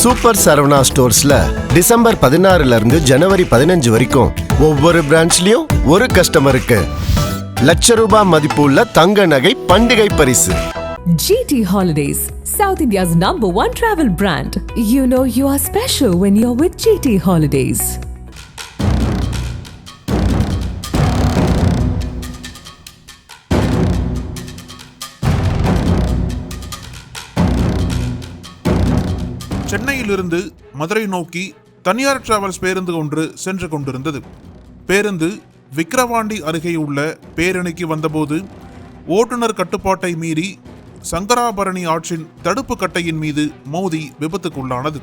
Super Saravana ஸ்டோர்ஸ்ல December 16 இருந்து ஜனவரி 15 வரைக்கும் ஒவ்வொரு பிரான்ச்லயும் ஒரு கஸ்டமருக்கு ₹1,00,000 மதிப்புள்ள தங்க நகை பண்டிகை பரிசு. GT Holidays, South India's #1 travel brand. You know you are special when you're with GT Holidays. சென்னையிலிருந்து மதுரை நோக்கி தனியார் டிராவல்ஸ் பேருந்து ஒன்று சென்று கொண்டிருந்தது. பேருந்து விக்கிரவாண்டி அருகே உள்ள பேரணிக்கு வந்தபோது ஓட்டுநர் கட்டுப்பாட்டை மீறி சங்கராபரணி ஆற்றின் தடுப்பு கட்டையின் மீது மோதி விபத்துக்குள்ளானது.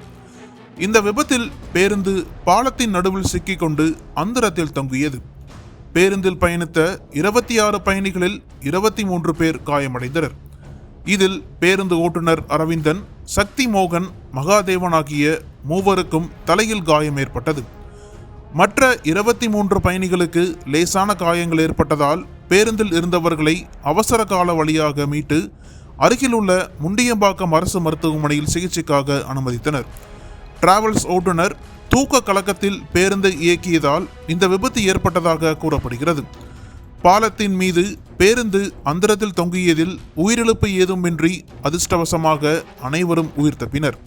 இந்த விபத்தில் பேருந்து பாலத்தின் நடுவில் சிக்கிக்கொண்டு அந்தரத்தில் தொங்கியது. பேருந்தில் பயணித்த 26 பயணிகளில் 23 பேர் காயமடைந்தனர். இதில் பேருந்து ஓட்டுநர் அரவிந்தன், சக்தி மோகன், மகாதேவன் ஆகிய மூவருக்கும் தலையில் காயம் ஏற்பட்டது. மற்ற 23 பயணிகளுக்கு லேசான காயங்கள் ஏற்பட்டதால் பேருந்தில் இருந்தவர்களை அவசர கால வழியாக மீட்டு அருகிலுள்ள முண்டியம்பாக்கம் அரசு மருத்துவமனையில் சிகிச்சைக்காக அனுமதித்தனர். டிராவல்ஸ் ஓட்டுநர் தூக்க கலக்கத்தில் பேருந்தை இயக்கியதால் இந்த விபத்து ஏற்பட்டதாக கூறப்படுகிறது. பாலத்தின் மீது பேருந்து அந்தரத்தில் தொங்கியதில் உயிரிழப்பு ஏதுமின்றி அதிர்ஷ்டவசமாக அனைவரும் உயிர் தப்பினர்.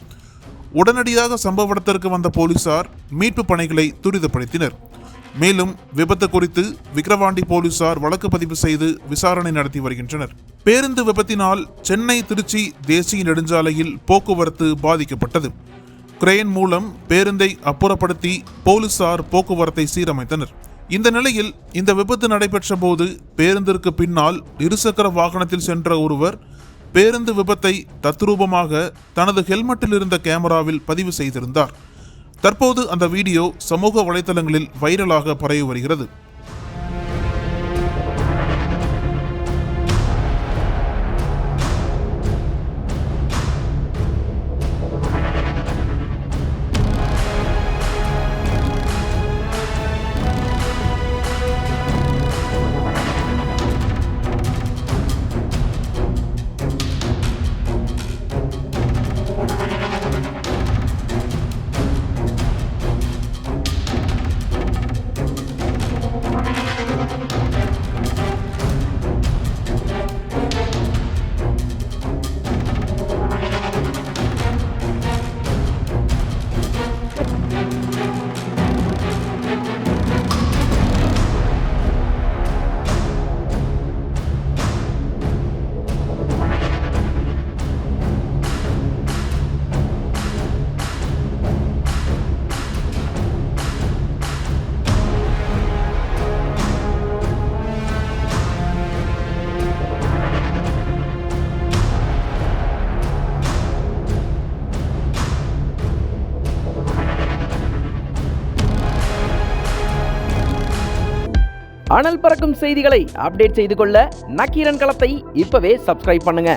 உடனடியாக சம்பவ இடத்திற்கு வந்த போலீசார் மீட்பு பணிகளை துரிதப்படுத்தினர். மேலும் விபத்து குறித்து விக்கிரவாண்டி போலீசார் வழக்கு பதிவு செய்து விசாரணை நடத்தி வருகின்றனர். பேருந்து விபத்தினால் சென்னை திருச்சி தேசிய நெடுஞ்சாலையில் போக்குவரத்து பாதிக்கப்பட்டது. கிரேன் மூலம் பேருந்தை அப்புறப்படுத்தி போலீசார் போக்குவரத்தை சீரமைத்தனர். இந்த நிலையில் இந்த விபத்து நடைபெற்ற போது பேருந்திற்கு பின்னால் இருசக்கர வாகனத்தில் சென்ற ஒருவர் பேருந்து விபத்தை தத்ரூபமாக தனது ஹெல்மெட்டில் இருந்த கேமராவில் பதிவு செய்திருந்தார். தற்போது அந்த வீடியோ சமூக வலைதளங்களில் வைரலாக பரவி வருகிறது. அனல் பறக்கும் செய்திகளை அப்டேட் செய்து கொள்ள நக்கீரன் களத்தை இப்பவே சப்ஸ்கிரைப் பண்ணுங்க.